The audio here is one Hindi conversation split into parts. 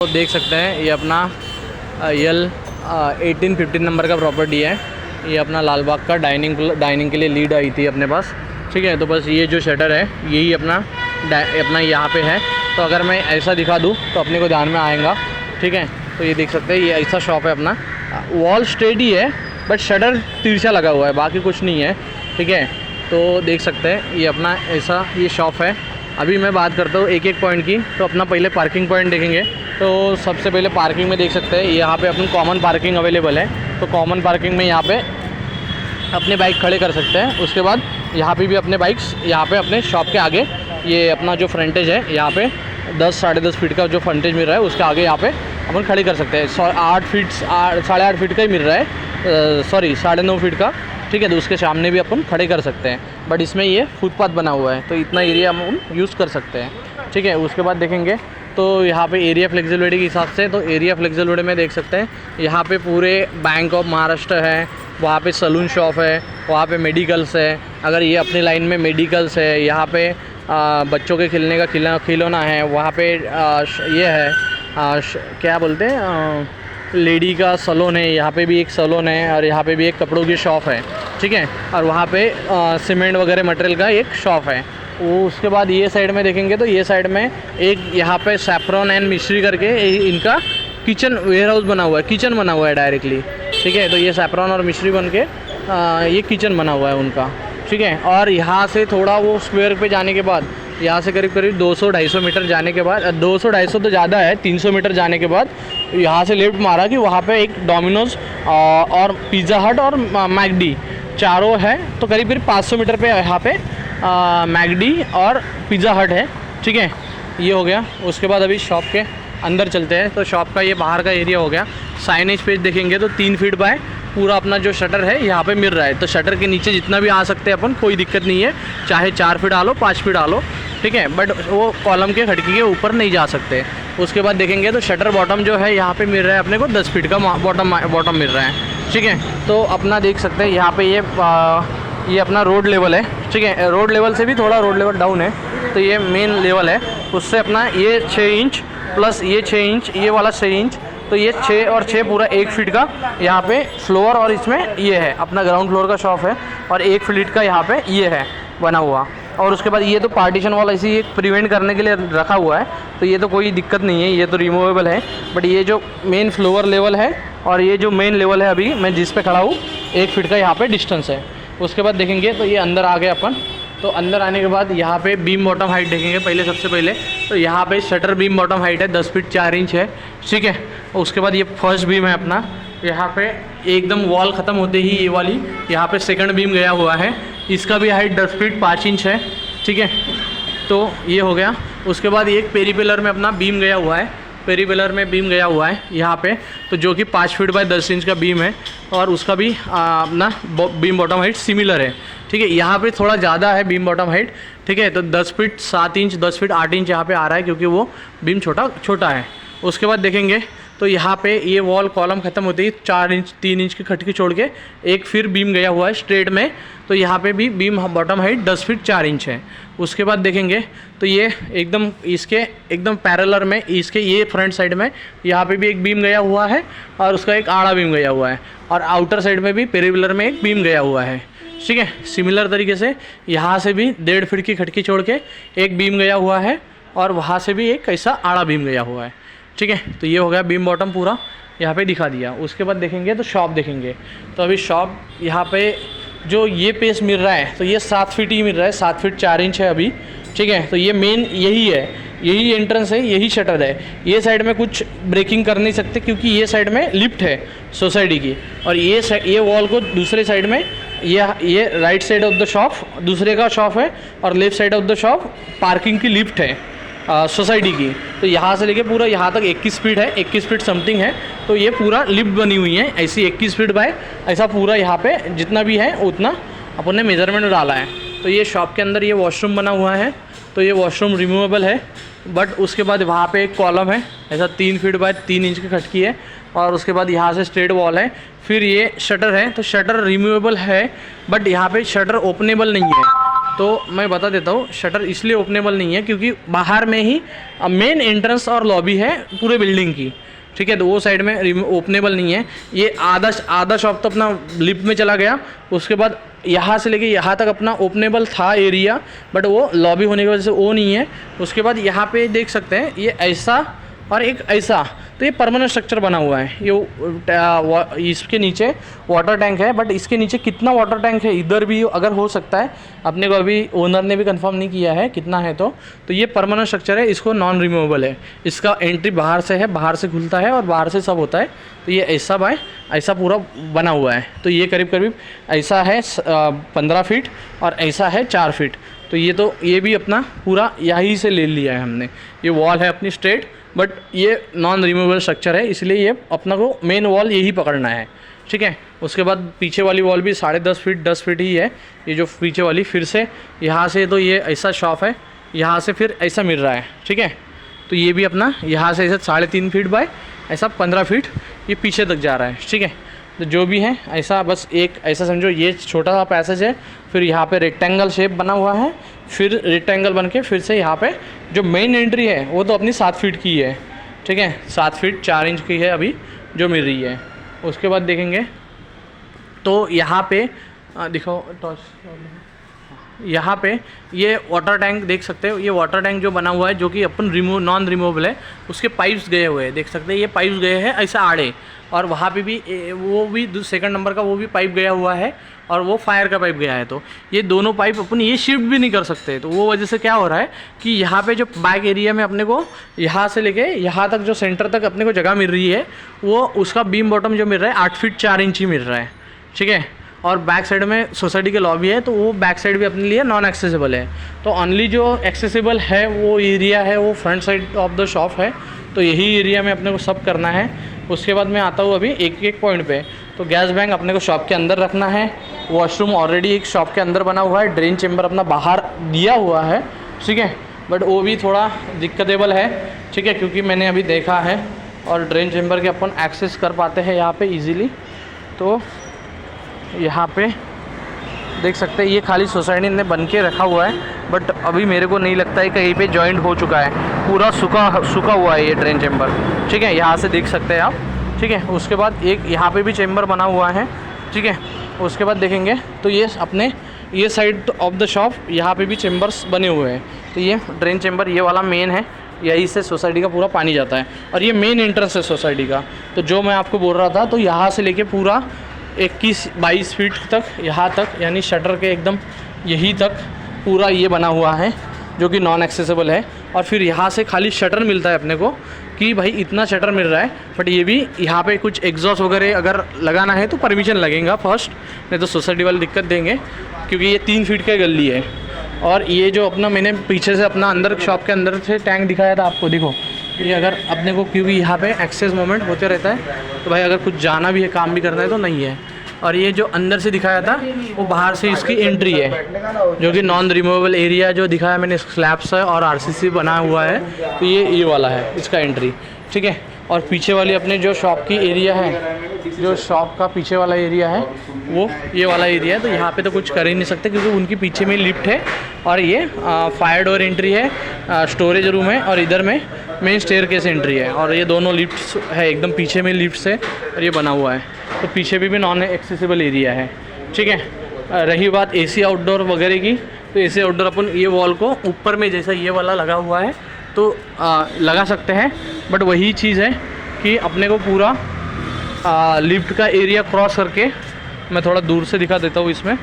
तो देख सकते हैं ये अपना यल 18-15 नंबर का प्रॉपर्टी है। ये अपना लालबाग का डाइनिंग के लिए लीड आई थी अपने पास। ठीक है, तो बस ये जो शटर है यही अपना यहाँ पे है। तो अगर मैं ऐसा दिखा दूँ तो अपने को ध्यान में आएगा। ठीक है, तो ये देख सकते हैं ये ऐसा शॉप है अपना। वॉल स्ट्रेट ही है बट शटर तिरछा लगा हुआ है, बाकी कुछ नहीं है। ठीक है, तो देख सकते हैं ये अपना ऐसा ये शॉप है। अभी मैं बात करता हूँ एक एक पॉइंट की। तो अपना पहले पार्किंग पॉइंट देखेंगे। तो सबसे पहले पार्किंग में देख सकते हैं यहाँ पे अपन कॉमन पार्किंग अवेलेबल है। तो कॉमन पार्किंग में यहाँ पे अपने बाइक खड़े कर सकते हैं। उसके बाद यहाँ पे भी अपने बाइक्स यहाँ पे अपने शॉप के आगे ये अपना जो फ्रंटेज है यहाँ पे 10-10.5 फीट का जो फ्रंटेज मिल रहा है उसके आगे यहाँ पे अपन खड़े कर सकते हैं। 8.5 फीट का ही मिल रहा है, सॉरी 9.5 फीट का। ठीक है, तो उसके सामने भी अपन खड़े कर सकते हैं, बट इसमें ये फुटपाथ बना हुआ है तो इतना एरिया हम यूज़ कर सकते हैं। ठीक है, उसके बाद देखेंगे तो यहाँ पे एरिया फ्लेक्सिबिलिटी के हिसाब से, तो एरिया फ्लेक्सिबिलिटी में देख सकते हैं यहाँ पे पूरे बैंक ऑफ महाराष्ट्र है, वहाँ पे सलून शॉप है, वहाँ पे मेडिकल्स है। अगर ये अपनी लाइन में मेडिकल्स है, यहाँ पे बच्चों के खेलने का खिलौना है, वहाँ पे ये है क्या बोलते हैं लेडी का सलून है, यहाँ पे भी एक सलून है और यहाँ पे भी एक कपड़ों की शॉप है। ठीक है, और वहाँ पे सीमेंट वगैरह मटेरियल का एक शॉप है। वो उसके बाद ये साइड में देखेंगे तो ये साइड में एक यहाँ पे सैफ्रॉन एंड मिश्री करके इनका किचन वेयर हाउस बना हुआ है, किचन बना हुआ है डायरेक्टली। ठीक है, तो ये सैफ्रॉन और मिश्री बन के ये किचन बना हुआ है उनका। ठीक है, और यहाँ से थोड़ा वो स्क्वायर पे जाने के बाद यहाँ से करीब 200-250 मीटर जाने के बाद 200-250 तो ज़्यादा है, 300 मीटर जाने के बाद यहाँ से लेफ्ट मारा कि वहाँ पे एक डोमिनोज़ और पिज़्ज़ा हट और मैकडी चारों है। तो करीब 500 मीटर पे यहाँ पे मैकडी और पिज़्ज़ा हट है। ठीक है, ये हो गया। उसके बाद अभी शॉप के अंदर चलते हैं। तो शॉप का ये बाहर का एरिया हो गया। साइनेज पेज देखेंगे तो 3 फीट बाय पूरा अपना जो शटर है यहाँ पे मिल रहा है। तो शटर के नीचे जितना भी आ सकते हैं अपन, कोई दिक्कत नहीं है, चाहे 4 फीट आलो 5 फीट आलो। ठीक है, बट वो कॉलम के खिड़की के ऊपर नहीं जा सकते। उसके बाद देखेंगे तो शटर बॉटम जो है यहाँ पे मिल रहा है अपने को 10 फीट का बॉटम मिल रहा है। ठीक है, तो अपना देख सकते हैं यहाँ पे ये अपना रोड लेवल है। ठीक है, रोड लेवल से भी थोड़ा रोड लेवल डाउन है, तो ये मेन लेवल है। उससे अपना ये 6 इंच प्लस ये 6 इंच, ये वाला 6 इंच, तो ये 6 और 6 पूरा 1 फीट का यहाँ पे फ्लोर। और इसमें ये है अपना ग्राउंड फ्लोर का शॉप है और 1 फीट का यहाँ पे ये है बना हुआ। और उसके बाद ये तो पार्टीशन वाला इसी एक प्रिवेंट करने के लिए रखा हुआ है, तो ये तो कोई दिक्कत नहीं है, ये तो रिमूवेबल है। बट ये जो मेन फ्लोर लेवल है और ये जो मेन लेवल है अभी मैं जिस पे खड़ा हूँ 1 फीट का यहाँ पे डिस्टेंस है। उसके बाद देखेंगे तो ये अंदर आ गए अपन। तो अंदर आने के बाद यहाँ पे बीम बॉटम हाइट देखेंगे पहले सबसे पहले। तो यहाँ पे शटर बीम बॉटम हाइट है 10 फीट 4 इंच है। ठीक है, उसके बाद ये फर्स्ट बीम है अपना। यहाँ पे एकदम वॉल ख़त्म होते ही ये वाली यहाँ पे सेकंड बीम गया हुआ है, इसका भी हाइट 10 फीट 5 इंच है। ठीक है, तो ये हो गया। उसके बाद एक पेरीपिलर में अपना बीम गया हुआ है, पेरीपिलर में बीम गया हुआ है यहाँ पे, तो जो कि 5 फीट बाय 10 इंच का बीम है और उसका भी अपना बीम बॉटम हाइट सिमिलर है। ठीक है, यहाँ पे थोड़ा ज़्यादा है बीम बॉटम हाइट। ठीक है, तो 10 फीट 7 इंच 10 फीट 8 इंच यहाँ पे आ रहा है क्योंकि वो बीम छोटा है। उसके बाद देखेंगे तो यहाँ पे ये वॉल कॉलम ख़त्म होते ही 4 इंच 3 इंच की खिड़की छोड़ के एक फिर बीम गया हुआ है स्ट्रेट में, तो यहाँ पे भी beam bottom height 10 feet 4 inch है। उसके बाद देखेंगे तो ये एकदम इसके एकदम पैरेलल में इसके ये फ्रंट साइड में यहाँ पे भी एक बीम गया हुआ है और उसका एक आड़ा बीम गया हुआ है, और आउटर साइड में भी पेरीपिलर में एक बीम गया हुआ है। ठीक है, सिमिलर तरीके से यहाँ से भी 1.5 फीट की खिड़की छोड़ के एक बीम गया हुआ है और वहाँ से भी एक ऐसा आड़ा बीम गया हुआ है। ठीक है, तो ये हो गया बीम बॉटम पूरा यहाँ पे दिखा दिया। उसके बाद देखेंगे तो शॉप देखेंगे। तो अभी शॉप यहाँ पे जो ये पेस मिल रहा है तो ये 7 फीट ही मिल रहा है, 7 फीट 4 इंच है अभी। ठीक है, तो ये मेन यही है, यही एंट्रेंस है, यही शटर है। ये साइड में कुछ ब्रेकिंग कर नहीं सकते क्योंकि ये साइड में लिफ्ट है सोसाइटी की, और ये वॉल को दूसरे साइड में ये right side of the shop दूसरे का शॉप है और left side of the shop parking की लिफ्ट है सोसाइटी की। तो यहाँ से लेके पूरा यहाँ तक 21 फीट है, 21 फीट समथिंग है। तो ये पूरा लिफ्ट बनी हुई है ऐसी 21 फीट बाय ऐसा पूरा यहाँ पे जितना भी है उतना अपन ने मेज़रमेंट डाला है। तो ये शॉप के अंदर ये वॉशरूम बना हुआ है, तो ये वॉशरूम रिमूवेबल है। बट उसके बाद वहाँ पे एक कॉलम है ऐसा 3 फीट बाय 3 इंच की खिड़की है, और उसके बाद यहाँ से स्ट्रेट वॉल है। फिर ये शटर है, तो शटर रिमूवेबल है बट यहाँ पे शटर ओपनेबल नहीं है। तो मैं बता देता हूँ, शटर इसलिए ओपनेबल नहीं है क्योंकि बाहर में ही मेन एंट्रेंस और लॉबी है पूरे बिल्डिंग की, ठीक है। तो वो साइड में ओपनेबल नहीं है। ये आधा शॉप तो अपना लिफ्ट में चला गया, उसके बाद यहाँ से लेके यहाँ तक अपना ओपनेबल था एरिया, बट वो लॉबी होने की वजह से वो नहीं है। उसके बाद यहाँ पे देख सकते हैं ये ऐसा और एक ऐसा, तो ये परमानेंट स्ट्रक्चर बना हुआ है। ये इसके नीचे वाटर टैंक है, बट इसके नीचे कितना वाटर टैंक है इधर भी अगर हो सकता है, अपने को अभी ओनर ने भी कंफर्म नहीं किया है कितना है। तो ये परमानेंट स्ट्रक्चर है, इसको नॉन रिमूवेबल है। इसका एंट्री बाहर से है, बाहर से खुलता है और बाहर से सब होता है। तो ये ऐसा ऐसा पूरा बना हुआ है। तो ये करीब ऐसा है 15 फीट और ऐसा है 4 फीट। तो ये भी अपना पूरा यहीं से ले लिया है हमने। ये वॉल है अपनी स्ट्रेट, बट ये नॉन रिमूवेबल स्ट्रक्चर है, इसलिए ये अपना को मेन वॉल यही पकड़ना है, ठीक है। उसके बाद पीछे वाली वॉल भी 10.5 फीट 10 फीट ही है। ये जो पीछे वाली फिर से यहाँ से, तो ये ऐसा शॉप है, यहाँ से फिर ऐसा मिल रहा है, ठीक है। तो ये भी अपना यहाँ से ऐसा 3.5 फीट बाय ऐसा 15 फीट ये पीछे तक जा रहा है, ठीक है। तो जो भी है ऐसा, बस एक ऐसा समझो ये छोटा सा पैसेज है, फिर यहाँ पे रेक्टेंगल शेप बना हुआ है, फिर रेक्टेंगल बन के फिर से यहाँ पे जो मेन एंट्री है वो तो अपनी 7 फीट की है, ठीक है। 7 फीट 4 इंच की है अभी जो मिल रही है। उसके बाद देखेंगे तो यहाँ पे दिखाओ टॉर्च, यहाँ पे ये वाटर टैंक देख सकते हो। ये वाटर टैंक जो बना हुआ है, जो कि अपन नॉन रिमूवेबल है, उसके पाइप्स गए हुए हैं, देख सकते हैं। ये पाइप्स गए हैं ऐसा आड़े, और वहाँ पे भी वो भी 2 नंबर का वो भी पाइप गया हुआ है, और वो फायर का पाइप गया है। तो ये दोनों पाइप अपन ये शिफ्ट भी नहीं कर सकते। तो वो वजह से क्या हो रहा है कि यहाँ पे जो बैक एरिया में अपने को यहाँ से लेके यहाँ तक जो सेंटर तक अपने को जगह मिल रही है, वो उसका बीम बॉटम जो मिल रहा है 8 फीट 4 इंच ही मिल रहा है, ठीक है। और बैक साइड में सोसाइटी के लॉबी है, तो वो बैक साइड भी अपने लिए नॉन एक्सेसिबल है। तो ओनली जो एक्सेसिबल है वो एरिया है वो front side of the shop है। तो यही एरिया में अपने को सब करना है। उसके बाद मैं आता हूँ अभी एक पॉइंट पे। तो गैस बैंक अपने को शॉप के अंदर रखना है। वॉशरूम ऑलरेडी एक शॉप के अंदर बना हुआ है, ड्रेन चेम्बर अपना बाहर दिया हुआ है, ठीक है। बट वो भी थोड़ा दिक्कतेबल है, ठीक है, क्योंकि मैंने अभी देखा है। और ड्रेन चेम्बर के अपन एक्सेस कर पाते हैं यहाँ पे इजीली। तो यहाँ पे देख सकते हैं ये खाली सोसाइटी ने बन के रखा हुआ है, बट अभी मेरे को नहीं लगता है कहीं पे जॉइंट हो चुका है, पूरा सूखा हुआ है ये ड्रेन चेम्बर, ठीक है। यहाँ से देख सकते हैं आप, ठीक है। उसके बाद एक यहाँ पे भी चेम्बर बना हुआ है, ठीक है। उसके बाद देखेंगे तो ये अपने ये साइड ऑफ द शॉप यहाँ पे भी चेम्बर्स बने हुए हैं। तो ये ड्रेन चेम्बर ये वाला मेन है, यहीं से सोसाइटी का पूरा पानी जाता है, और ये मेन एंट्रेंस है सोसाइटी का। तो जो मैं आपको बोल रहा था, तो यहाँ से लेके पूरा 21-22 फीट तक यहाँ तक, यानी शटर के एकदम यहीं तक पूरा ये बना हुआ है, जो कि नॉन एक्सेसिबल है। और फिर यहाँ से खाली शटर मिलता है अपने को कि भाई इतना शटर मिल रहा है, बट ये भी यहाँ पे कुछ एग्जॉस्ट वगैरह अगर लगाना है तो परमिशन लगेगा फर्स्ट, नहीं तो सोसाइटी वाले दिक्कत देंगे, क्योंकि ये 3 फीट का गली है। और ये जो अपना मैंने पीछे से अपना अंदर शॉप के अंदर से टैंक दिखाया था आपको, देखो ये अगर अपने को, क्योंकि यहाँ पे एक्सेस मोमेंट होते रहता है, तो भाई अगर कुछ जाना भी है, काम भी करना है तो नहीं है। और ये जो अंदर से दिखाया था वो बाहर से इसकी एंट्री है, जो कि नॉन रिमूवेबल एरिया जो दिखाया मैंने स्लैब से और आरसीसी बना हुआ है। तो ये वाला है इसका एंट्री, ठीक है। और पीछे वाली अपने जो शॉप की एरिया है, जो शॉप का पीछे वाला एरिया है वो ये वाला एरिया है। तो यहाँ पे तो कुछ कर ही नहीं सकते, क्योंकि उनकी पीछे में लिफ्ट है, और ये फायर डोर एंट्री है, स्टोरेज रूम है, और इधर में मेन स्टेयरकेस एंट्री है। और ये दोनों लिफ्ट्स है, एकदम पीछे में लिफ्ट्स है, और ये बना हुआ है। तो पीछे भी नॉन एक्सेसिबल एरिया है, ठीक है। रही बात एसी आउटडोर वगैरह की, तो एसी आउटडोर अपन ये वॉल को ऊपर में जैसा ये वाला लगा हुआ है तो लगा सकते हैं, बट वही चीज़ है कि अपने को पूरा लिफ्ट का एरिया क्रॉस करके, मैं थोड़ा दूर से दिखा देता हूँ इसमें,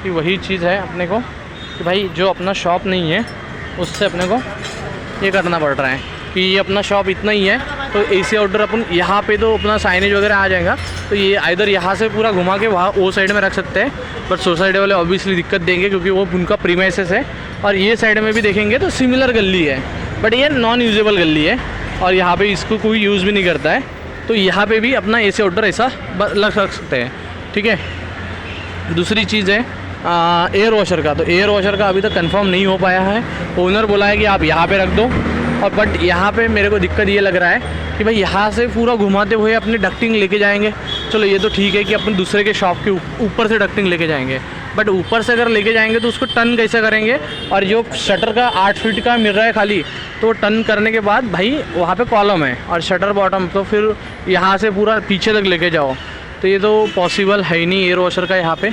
कि वही चीज़ है अपने को कि भाई जो अपना शॉप नहीं है उससे अपने को ये करना पड़ रहा है कि ये अपना शॉप इतना ही है। तो एसी आउटडोर अपन यहाँ पे तो अपना साइनेज वगैरह आ जाएगा, तो ये इधर यहाँ से पूरा घुमा के वहाँ वो साइड में रख सकते हैं, बट सोसाइटी वाले ऑब्वियसली दिक्कत देंगे, क्योंकि वो उनका प्रीमाइसेस है। और ये साइड में भी देखेंगे तो सिमिलर गली है, बट ये नॉन यूजेबल गली है, और यहाँ पे इसको कोई यूज़ भी नहीं करता है। तो यहाँ पे भी अपना एसी आउटडोर ऐसा लग सकते हैं, ठीक है। दूसरी चीज़ है एयर वॉशर का। तो एयर वॉशर का अभी तक कंफर्म नहीं हो पाया है, ओनर बोला है कि आप यहाँ पे रख दो, और बट यहाँ पे मेरे को दिक्कत ये लग रहा है कि भाई यहाँ से पूरा घुमाते हुए अपनी डक्टिंग लेके जाएंगे। चलो ये तो ठीक है कि अपन दूसरे के शॉप के ऊपर से डक्टिंग लेके जाएंगे, बट ऊपर से अगर लेके जाएंगे तो उसको टर्न कैसे करेंगे, और जो शटर का 8 फीट का मिल रहा है खाली, तो टर्न करने के बाद भाई वहाँ पे कॉलम है और शटर बॉटम, तो फिर यहाँ से पूरा पीछे तक लेके जाओ, तो ये तो पॉसिबल है ही नहीं एयर वॉशर का यहाँ पे,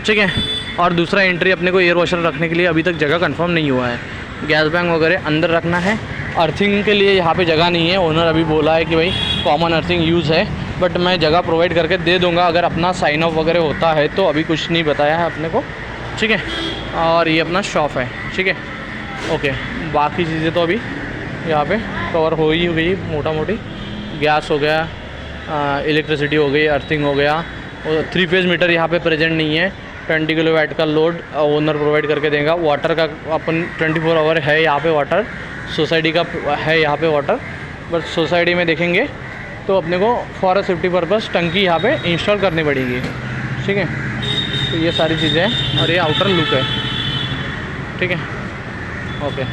ठीक है। और दूसरा एंट्री अपने को एयर वॉशर रखने के लिए अभी तक जगह कंफर्म नहीं हुआ है, गैस बैंक वगैरह अंदर रखना है। अर्थिंग के लिए यहाँ पे जगह नहीं है, ओनर अभी बोला है कि भाई कॉमन अर्थिंग यूज़ है, बट मैं जगह प्रोवाइड करके दे दूँगा अगर अपना साइन ऑफ वगैरह होता है तो। अभी कुछ नहीं बताया है अपने को, ठीक है। और ये अपना शॉप है, ठीक है, ओके। बाकी चीज़ें तो अभी यहाँ पे कवर हो ही गई मोटा मोटी। गैस हो गया, इलेक्ट्रिसिटी हो गई, अर्थिंग हो गया, और 3 फेज़ मीटर यहाँ पे प्रेजेंट नहीं है। 20 किलोवाट का लोड ओनर प्रोवाइड करके देगा। वाटर का अपन 24 आवर है यहाँ पे, वाटर सोसाइटी का है यहाँ पे वाटर, बट सोसाइटी में देखेंगे तो अपने को फॉर सेफ्टी पर्पस टंकी यहाँ पे इंस्टॉल करनी पड़ेगी, ठीक है। तो ये सारी चीज़ें हैं और ये आउटर लुक है, ठीक है, ओके।